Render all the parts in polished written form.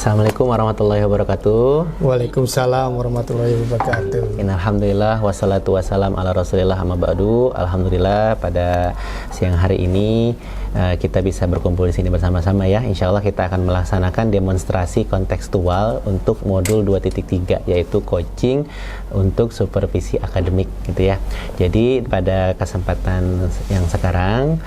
Assalamualaikum warahmatullahi wabarakatuh. Waalaikumsalam warahmatullahi wabarakatuh. Alhamdulillah wassalatu wassalam ala rasulillah amma ba'du. Alhamdulillah pada siang hari ini kita bisa berkumpul di sini bersama-sama ya. Insya Allah kita akan melaksanakan demonstrasi kontekstual untuk modul 2.3 yaitu coaching untuk supervisi akademik gitu ya. Jadi pada kesempatan yang sekarang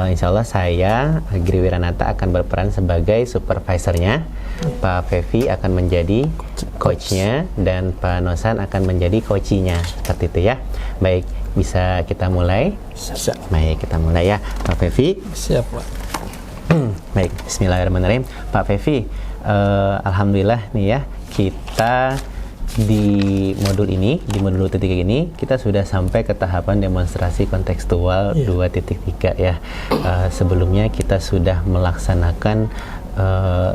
insya Allah saya Giri Wiranata akan berperan sebagai supervisornya. Pak Fevi akan menjadi coachnya dan Pak Nosan akan menjadi coachinya, seperti itu ya. Baik, bisa kita mulai? Siap. Baik, kita mulai ya, Pak Fevi. Siap, Pak. Baik, Bismillahirrahmanirrahim. Pak Fevi, alhamdulillah nih ya, kita di modul 2.3 ini kita sudah sampai ke tahapan demonstrasi kontekstual 2.3 ya. Sebelumnya kita sudah melaksanakan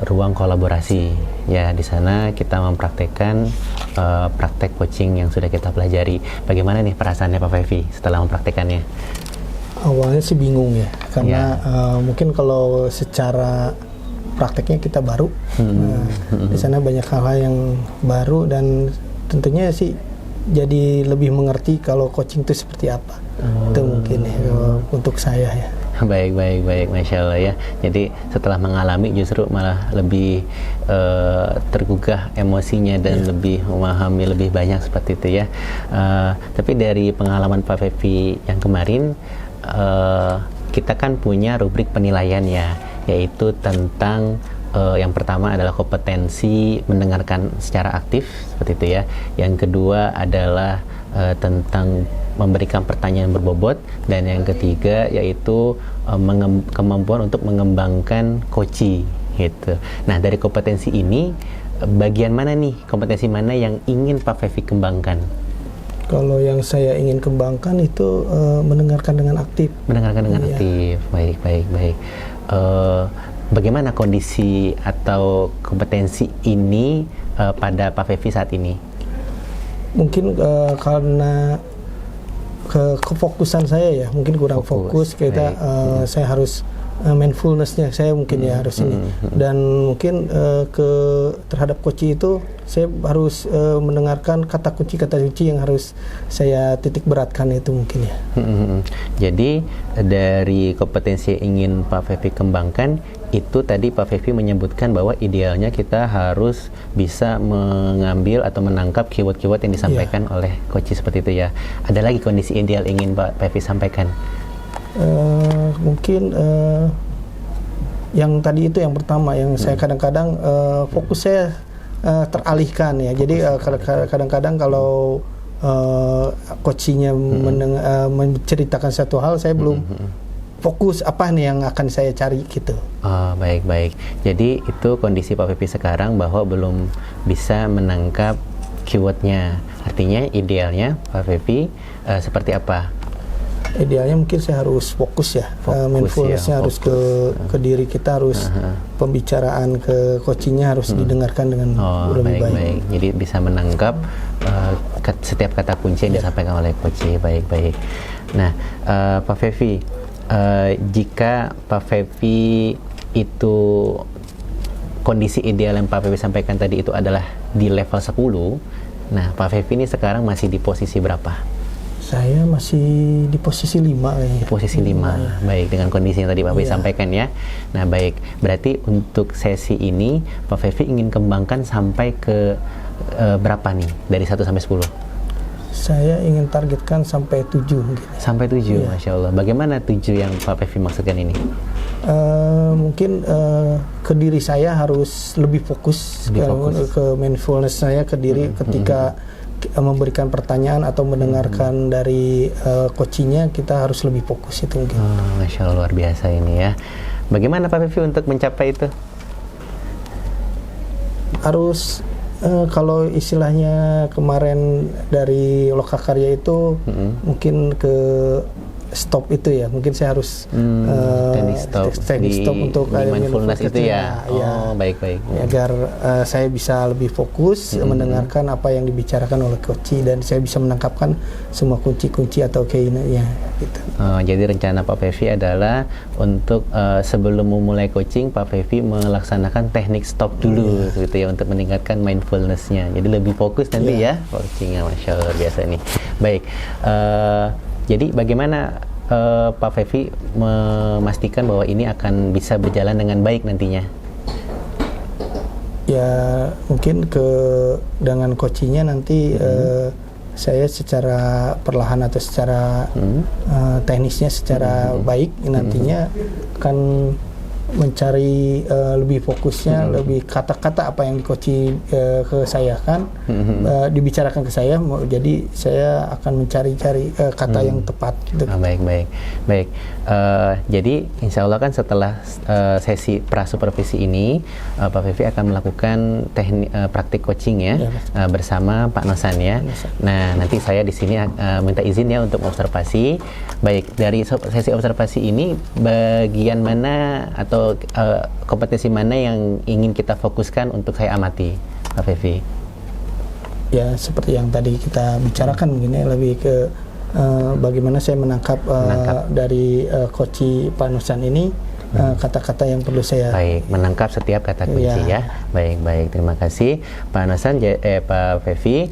ruang kolaborasi ya. Di sana kita mempraktekkan praktek coaching yang sudah kita pelajari. Bagaimana nih perasaannya Pak Fevi setelah mempraktekannya? Awalnya sih bingung ya, karena mungkin kalau secara prakteknya kita baru, di sana banyak hal yang baru dan tentunya sih jadi lebih mengerti kalau coaching itu seperti apa. Itu mungkin ya untuk saya ya. Baik, Masya Allah ya. Jadi setelah mengalami justru malah lebih tergugah emosinya dan lebih memahami lebih banyak seperti itu ya. Tapi dari pengalaman Pak Fevi yang kemarin, kita kan punya rubrik penilaian ya, yaitu tentang yang pertama adalah kompetensi mendengarkan secara aktif seperti itu ya. Yang kedua adalah tentang memberikan pertanyaan berbobot, dan yang ketiga yaitu kemampuan untuk mengembangkan coaching gitu. Nah, dari kompetensi ini bagian mana nih, kompetensi mana yang ingin Pak Fevi kembangkan? Kalau yang saya ingin kembangkan itu mendengarkan dengan aktif. Mendengarkan dengan aktif. Baik. Bagaimana kondisi atau kompetensi ini pada Pak Fevi saat ini? Mungkin karena kefokusan saya ya, mungkin kurang fokus kita. Saya harus mindfulness-nya saya mungkin ya harus ini, dan mungkin terhadap coaching itu saya harus mendengarkan kata kunci yang harus saya titik beratkan itu mungkin ya. Jadi dari kompetensi yang ingin Pak Fevi kembangkan itu tadi Pak Fevi menyebutkan bahwa idealnya kita harus bisa mengambil atau menangkap keyword-keyword yang disampaikan oleh coach seperti itu ya. Ada lagi kondisi ideal ingin Pak Fevi sampaikan? Mungkin yang tadi itu yang pertama yang saya kadang-kadang fokus saya teralihkan ya. Jadi kadang-kadang kalau coachingnya menceritakan satu hal, saya belum fokus apa nih yang akan saya cari gitu. Baik. Jadi itu kondisi Pak Fevi sekarang bahwa belum bisa menangkap keywordnya. Artinya idealnya Pak Fevi seperti apa? Idealnya mungkin saya harus fokus ya, mindfulness-nya harus ke diri kita, harus pembicaraan ke coachingnya harus didengarkan dengan lebih baik. Jadi bisa menangkap setiap kata kunci yang disampaikan oleh coach. Baik. Nah, Pak Fevi, jika Pak Fevi itu kondisi ideal yang Pak Fevi sampaikan tadi itu adalah di level 10, nah Pak Fevi ini sekarang masih di posisi berapa? Saya masih di posisi 5 kayaknya. Posisi 5. Baik, dengan kondisi yang tadi Pak Fevi sampaikan ya. Nah, baik. Berarti untuk sesi ini Pak Fevi ingin kembangkan sampai ke berapa nih? Dari 1 sampai 10? Saya ingin targetkan sampai 7 mungkin. Sampai 7, Masya Allah. Bagaimana 7 yang Pak Fevi maksudkan ini? Mungkin ke diri saya harus lebih fokus. Ke mindfulness saya ke diri ketika memberikan pertanyaan atau mendengarkan dari coachingnya, kita harus lebih fokus itu mungkin. Masya Allah, luar biasa ini ya. Bagaimana Pak Fevi untuk mencapai itu? Harus kalau istilahnya kemarin dari Lokakarya itu mungkin ke stop itu ya, mungkin saya harus teknik stop untuk di mindfulness itu ya. Ya, baik. Agar saya bisa lebih fokus mendengarkan apa yang dibicarakan oleh coach dan saya bisa menangkapkan semua kunci-kunci atau keinginannya gitu. Jadi rencana Pak Pevi adalah untuk sebelum memulai coaching, Pak Pevi melaksanakan teknik stop dulu gitu ya, untuk meningkatkan mindfulness-nya. Jadi lebih fokus nanti ya coachingnya. Masya Allah, luar biasa nih. Baik, jadi bagaimana Pak Pevi memastikan bahwa ini akan bisa berjalan dengan baik nantinya? Ya mungkin dengan coachingnya nanti saya secara perlahan atau secara teknisnya secara baik nantinya akan mencari lebih fokusnya, lebih kata-kata apa yang di-coaching ke saya kan dibicarakan ke saya, jadi saya akan mencari-cari kata yang tepat gitu. Baik. Jadi insya Allah kan setelah sesi prasupervisi ini Pak Pevi akan melakukan praktik coaching ya, bersama Pak Nosan ya. Nah nanti saya di sini minta izin ya untuk observasi. Baik, dari sesi observasi ini bagian mana atau kompetensi mana yang ingin kita fokuskan untuk saya amati, Pak Pevi? Ya seperti yang tadi kita bicarakan mungkin ya, lebih ke bagaimana saya menangkap dari coach Pak Nosan ini kata-kata yang perlu saya menangkap setiap kata kunci ya. Baik, terima kasih Pak Nosan, Pak Pevi.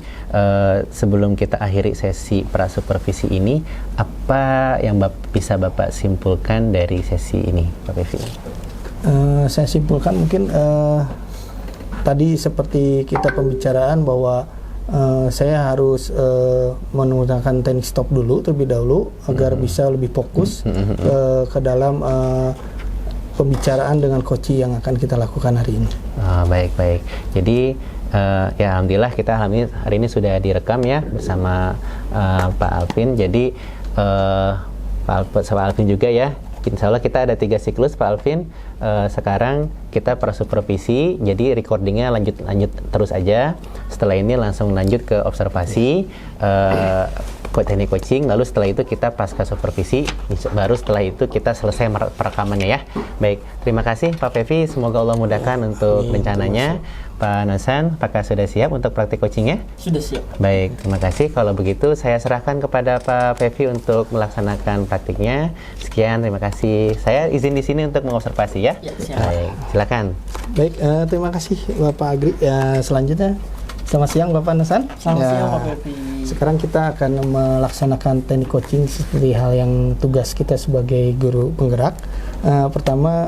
Sebelum kita akhiri sesi prasupervisi ini, apa yang bisa Bapak simpulkan dari sesi ini, Pak Pevi? Saya simpulkan mungkin tadi seperti kita pembicaraan bahwa saya harus menggunakan teknik stop dulu terlebih dahulu agar bisa lebih fokus ke dalam pembicaraan dengan coach yang akan kita lakukan hari ini. Baik. Jadi ya alhamdulillah kita hari ini sudah direkam ya bersama Pak Alvin. Jadi Pak Alvin juga ya. Insya Allah kita ada 3 siklus Pak Alvin. Sekarang kita prasupervisi, jadi recordingnya lanjut terus aja. Setelah ini langsung lanjut ke observasi, teknik coaching. Lalu setelah itu kita pasca supervisi. Baru setelah itu kita selesai perekamannya ya. Baik, terima kasih Pak Pevi. Semoga Allah mudahkan untuk rencananya. Pak Nosan, apakah sudah siap untuk praktik coachingnya? Sudah siap. Baik, terima kasih. Kalau begitu saya serahkan kepada Pak Pevi untuk melaksanakan praktiknya. Sekian, terima kasih. Saya izin di sini untuk mengobservasi ya. Siap. Baik, silakan. Baik, terima kasih Bapak Agri. Selanjutnya, selamat siang Bapak Nosan. Selamat siang Pak Pevi. Sekarang kita akan melaksanakan teknik coaching seperti hal yang tugas kita sebagai guru penggerak. Pertama,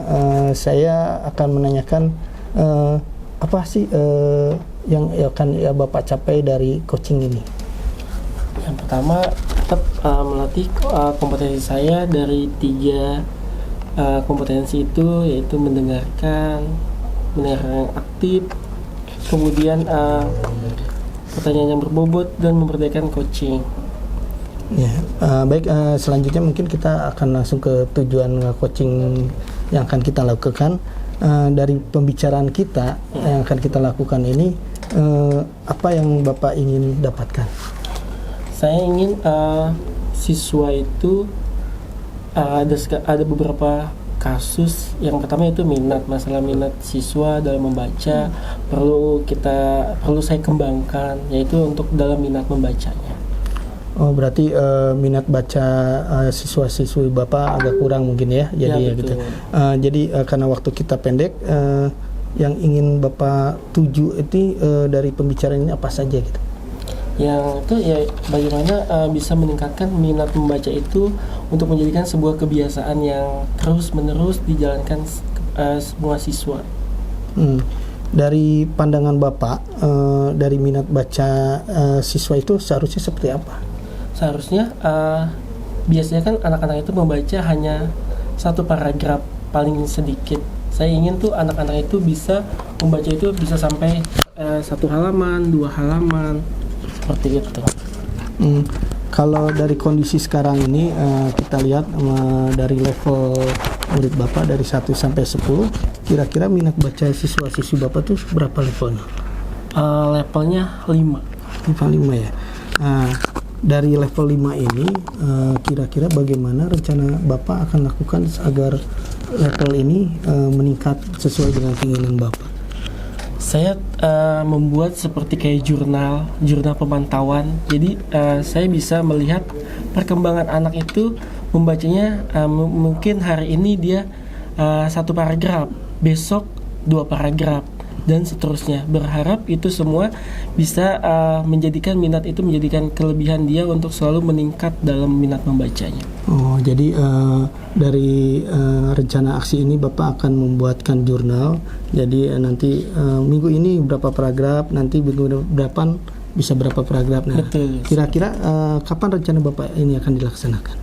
saya akan menanyakan apa sih yang akan Bapak capai dari coaching ini? Yang pertama, tetap melatih kompetensi saya dari 3 kompetensi itu, yaitu mendengarkan yang aktif, kemudian pertanyaan yang berbobot, dan memperdayakan coaching. Ya, baik. Selanjutnya mungkin kita akan langsung ke tujuan coaching yang akan kita lakukan. Dari pembicaraan kita yang akan kita lakukan ini, apa yang Bapak ingin dapatkan? Saya ingin siswa itu ada beberapa kasus. Yang pertama itu masalah minat siswa dalam membaca perlu saya kembangkan, yaitu untuk dalam minat membacanya. Oh, berarti minat baca siswa-siswi Bapak agak kurang mungkin ya, jadi gitu. Jadi karena waktu kita pendek, yang ingin Bapak tuju itu dari pembicaraan ini apa saja gitu? Yang itu ya bagaimana bisa meningkatkan minat membaca itu untuk menjadikan sebuah kebiasaan yang terus-menerus dijalankan semua siswa. Dari pandangan Bapak, dari minat baca siswa itu seharusnya seperti apa? Seharusnya biasanya kan anak-anak itu membaca hanya 1 paragraf paling sedikit. Saya ingin tuh anak-anak itu bisa membaca itu bisa sampai 1 halaman, 2 halaman, seperti itu. Kalau dari kondisi sekarang ini kita lihat dari level murid Bapak dari 1 sampai 10, kira-kira minat baca siswa-siswi Bapak tuh berapa levelnya? Levelnya 5. Level 5 ya. dari level 5 ini kira-kira bagaimana rencana Bapak akan lakukan agar level ini meningkat sesuai dengan keinginan Bapak? Saya membuat seperti kayak jurnal pemantauan. Jadi saya bisa melihat perkembangan anak itu membacanya. Mungkin hari ini dia 1 paragraf, besok 2 paragraf, dan seterusnya. Berharap itu semua bisa menjadikan minat itu menjadikan kelebihan dia untuk selalu meningkat dalam minat membacanya. Oh, jadi dari rencana aksi ini Bapak akan membuatkan jurnal. Jadi nanti minggu ini berapa paragraf, nanti minggu depan bisa berapa paragraf. Nah, betul. Kira-kira kapan rencana Bapak ini akan dilaksanakan?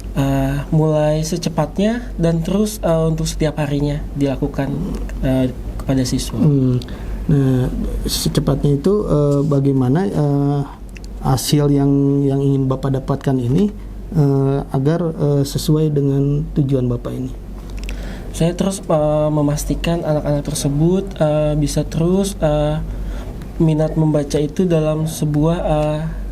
Mulai secepatnya dan terus untuk setiap harinya dilakukan kepada siswa. Nah, secepatnya itu bagaimana hasil yang ingin Bapak dapatkan ini agar sesuai dengan tujuan Bapak ini? Saya terus memastikan anak-anak tersebut bisa terus minat membaca itu dalam sebuah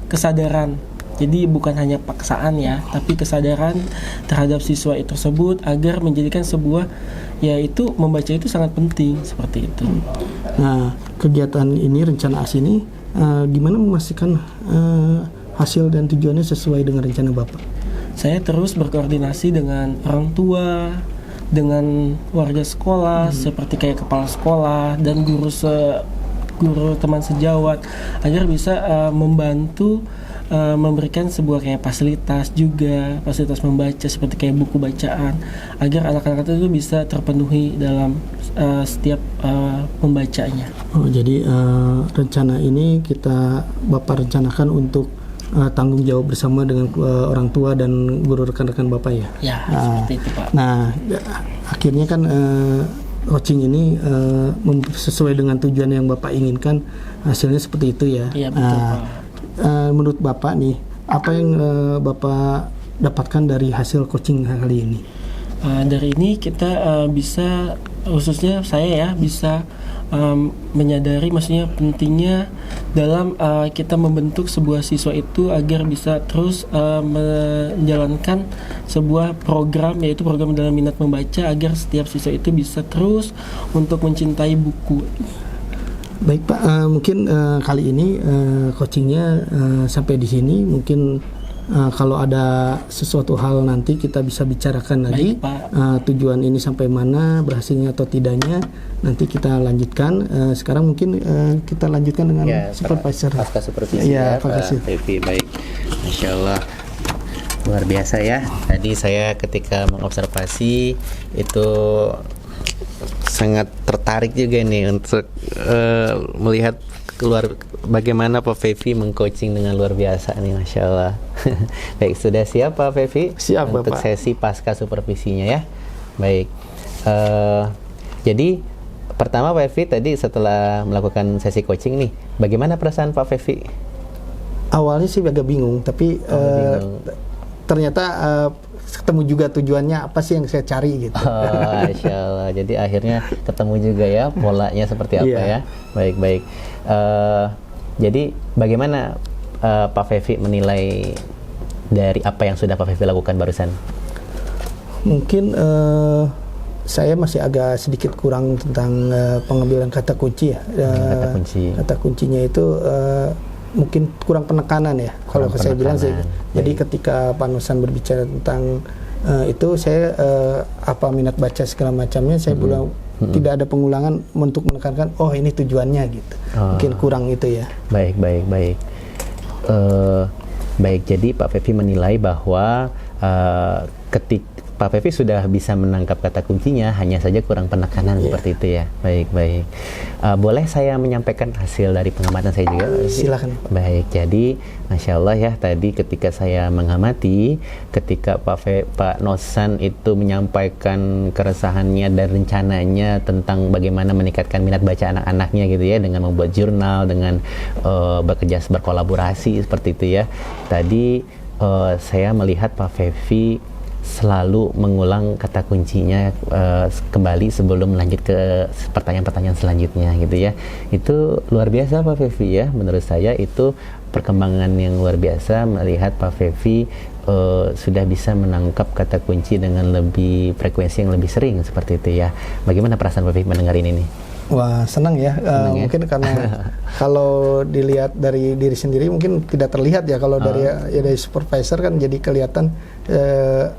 kesadaran. Jadi bukan hanya paksaan ya, tapi kesadaran terhadap siswa itu tersebut agar menjadikan sebuah, yaitu membaca itu sangat penting, seperti itu. Nah, kegiatan ini, rencana aksi ini, gimana memastikan hasil dan tujuannya sesuai dengan rencana Bapak? Saya terus berkoordinasi dengan orang tua, dengan warga sekolah, seperti kayak kepala sekolah dan guru teman sejawat, agar bisa membantu memberikan sebuah kayak fasilitas membaca seperti kayak buku bacaan, agar anak-anak itu bisa terpenuhi dalam setiap pembacanya. Oh, jadi rencana ini Bapak rencanakan untuk tanggung jawab bersama dengan orang tua dan guru rekan-rekan Bapak ya? Ya, seperti itu Pak. Nah, akhirnya kan coaching ini sesuai dengan tujuan yang Bapak inginkan, hasilnya seperti itu ya? Iya, betul Pak. Menurut Bapak nih, apa yang Bapak dapatkan dari hasil coaching kali ini? Dari ini kita bisa, khususnya saya ya, bisa menyadari maksudnya pentingnya dalam kita membentuk sebuah siswa itu agar bisa terus menjalankan sebuah program, yaitu program dalam minat membaca, agar setiap siswa itu bisa terus untuk mencintai buku. Baik Pak, mungkin kali ini coachingnya sampai di sini. Mungkin kalau ada sesuatu hal nanti kita bisa bicarakan lagi. Baik, Pak. Tujuan ini sampai mana, berhasilnya atau tidaknya, nanti kita lanjutkan. Sekarang mungkin kita lanjutkan dengan supervisor. Pasca supervisi ya, Pak Fevi. Baik, Masya Allah, luar biasa ya. Tadi saya ketika mengobservasi itu sangat tertarik juga nih untuk melihat bagaimana Pak Fevi mengcoaching dengan luar biasa nih, Masya Allah. Baik, sudah siap Pak Fevi? Siap untuk Bapak. sesi pasca supervisinya ya. Baik, jadi pertama Pak Fevi tadi setelah melakukan sesi coaching nih, bagaimana perasaan Pak Fevi? Awalnya sih agak bingung, tapi ternyata ketemu juga tujuannya apa sih yang saya cari gitu. Masya Allah. Jadi akhirnya ketemu juga ya polanya seperti apa ya. Baik-baik. Jadi bagaimana Pak Fevi menilai dari apa yang sudah Pak Fevi lakukan barusan? Mungkin saya masih agak sedikit kurang tentang pengambilan kata kunci ya. Kata kunci. Kata kuncinya itu mungkin kurang penekanan ya. Kalau saya bilang sih. Jadi ketika Pak Nosan berbicara tentang itu, saya apa minat baca segala macamnya, saya bilang tidak ada pengulangan untuk menekankan ini tujuannya gitu. Mungkin kurang itu ya. Baik. Baik, jadi Pak Fevi menilai bahwa ketika Pak Fevi sudah bisa menangkap kata kuncinya, hanya saja kurang penekanan seperti itu ya. Baik. Boleh saya menyampaikan hasil dari pengamatan saya juga? Silakan. Baik, jadi Masya Allah ya, tadi ketika saya mengamati, ketika Pak Nosan itu menyampaikan keresahannya dan rencananya tentang bagaimana meningkatkan minat baca anak-anaknya gitu ya, dengan membuat jurnal, dengan berkolaborasi seperti itu ya. Tadi saya melihat Pak Fevi selalu mengulang kata kuncinya kembali sebelum lanjut ke pertanyaan-pertanyaan selanjutnya gitu ya. Itu luar biasa Pak Feby ya, menurut saya itu perkembangan yang luar biasa melihat Pak Feby sudah bisa menangkap kata kunci dengan lebih frekuensi yang lebih sering seperti itu ya. Bagaimana perasaan Pak Feby mendengar ini nih? Wah, senang ya. Mungkin karena kalau dilihat dari diri sendiri mungkin tidak terlihat ya, kalau dari supervisor kan jadi kelihatan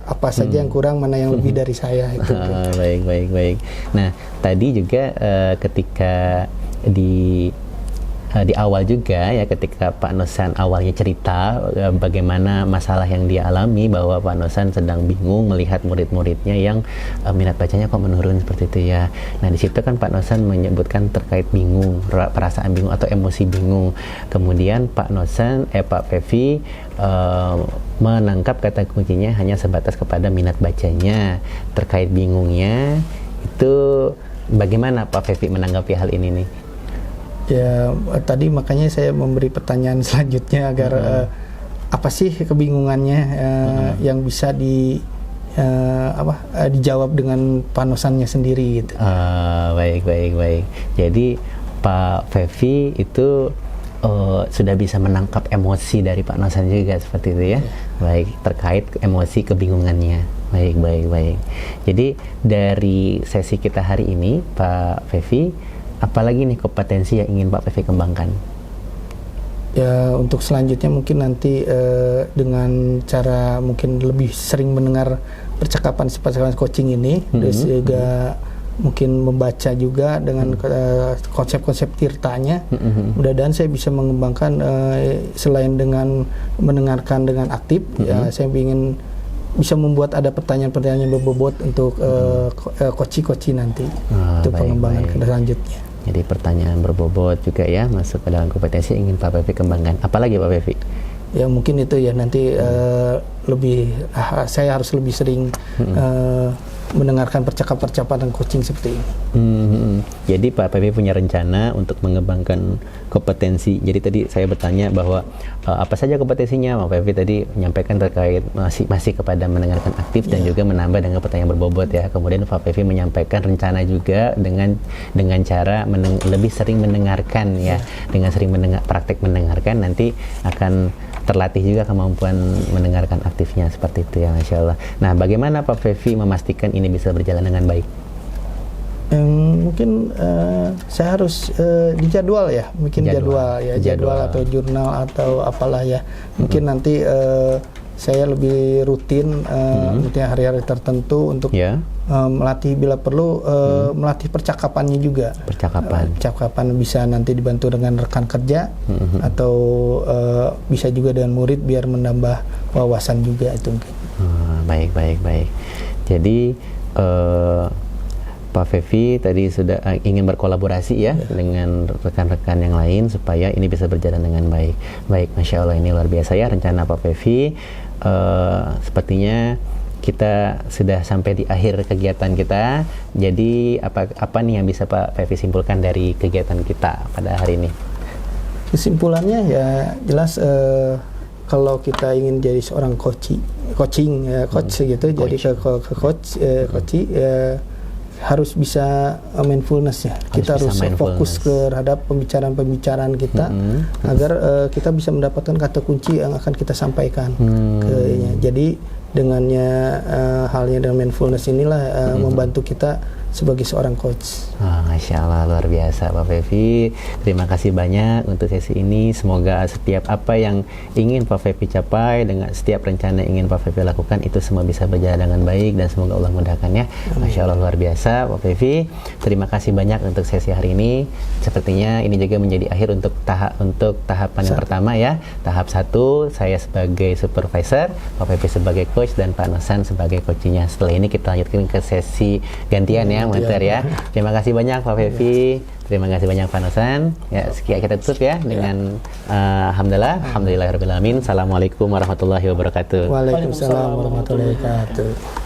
apa saja yang kurang, mana yang lebih dari saya itu. Baik. Nah, tadi juga ketika di awal juga ya, ketika Pak Nosan awalnya cerita bagaimana masalah yang dia alami, bahwa Pak Nosan sedang bingung melihat murid-muridnya yang minat bacanya kok menurun seperti itu ya. Nah, di situ kan Pak Nosan menyebutkan terkait bingung, perasaan bingung atau emosi bingung. Kemudian Pak Feby menangkap kata kuncinya hanya sebatas kepada minat bacanya. Terkait bingungnya itu bagaimana Pak Feby menanggapi hal ini nih? Ya, tadi makanya saya memberi pertanyaan selanjutnya agar apa sih kebingungannya yang bisa dijawab dengan panosannya sendiri gitu. Baik. Jadi Pak Feby itu sudah bisa menangkap emosi dari Pak Nosan juga seperti itu ya. Baik, terkait emosi kebingungannya. Baik. Jadi dari sesi kita hari ini Pak Feby, apalagi nih kompetensi yang ingin Pak Feby kembangkan? Ya, untuk selanjutnya mungkin nanti dengan cara mungkin lebih sering mendengar percakapan coaching ini, terus juga mungkin membaca juga dengan konsep-konsep tirtanya. Mudah-mudahan saya bisa mengembangkan selain dengan mendengarkan dengan aktif, ya saya ingin bisa membuat ada pertanyaan-pertanyaan berbobot untuk coach nanti untuk pengembangan selanjutnya. Jadi pertanyaan berbobot juga ya masuk ke dalam kompetensi yang ingin Pak Feby kembangkan. Apalagi Pak Feby? Ya mungkin itu ya, nanti saya harus lebih sering mendengarkan percakapan coaching seperti ini. Jadi Pak Feby punya rencana untuk mengembangkan kompetensi. Jadi tadi saya bertanya bahwa apa saja kompetensinya. Pak Feby tadi menyampaikan terkait masih kepada mendengarkan aktif dan juga menambah dengan pertanyaan berbobot ya. Kemudian Pak Feby menyampaikan rencana juga dengan cara lebih sering mendengarkan ya. Dengan sering praktek mendengarkan, nanti akan terlatih juga kemampuan mendengarkan aktifnya seperti itu ya, Masya Allah. Nah, bagaimana Pak Feby memastikan ini bisa berjalan dengan baik? Mungkin saya harus dijadwal ya, mungkin jadwal atau jurnal atau apalah ya. Mungkin nanti saya lebih rutin mungkin hari-hari tertentu untuk melatih bila perlu melatih percakapannya juga. Percakapan bisa nanti dibantu dengan rekan kerja atau bisa juga dengan murid biar menambah wawasan juga itu. Baik. Jadi Pak Feby tadi sudah ingin berkolaborasi ya dengan rekan-rekan yang lain supaya ini bisa berjalan dengan baik. Baik, Masya Allah, ini luar biasa ya rencana Pak Feby. Sepertinya kita sudah sampai di akhir kegiatan kita. Jadi apa nih yang bisa Pak Feby simpulkan dari kegiatan kita pada hari ini? Kesimpulannya ya jelas kalau kita ingin jadi seorang coach gitu, jadi ke coach harus bisa mindfulness ya. Kita harus fokus terhadap pembicaraan kita agar kita bisa mendapatkan kata kunci yang akan kita sampaikan. Jadi dengannya halnya dengan mindfulness inilah membantu kita sebagai seorang coach. Masya Allah, luar biasa Pak Feby. Terima kasih banyak untuk sesi ini. Semoga setiap apa yang ingin Pak Feby capai, dengan setiap rencana yang ingin Pak Feby lakukan, itu semua bisa berjalan dengan baik dan semoga Allah mudahkan ya. Masya Allah, luar biasa Pak Feby. Terima kasih banyak untuk sesi hari ini. Sepertinya ini juga menjadi akhir untuk tahapan yang pertama ya. Tahap 1 saya sebagai supervisor, Pak Feby sebagai coach, dan Pak Nosan sebagai coachnya. Setelah ini kita lanjutkan ke sesi gantian ya. Mantap ya. Terima kasih banyak Pak Feby. Terima kasih banyak Pak Nosan. Ya, sekian kita tutup ya dengan alhamdulillahirabbil alamin. Assalamualaikum warahmatullahi wabarakatuh. Waalaikumsalam warahmatullahi wabarakatuh.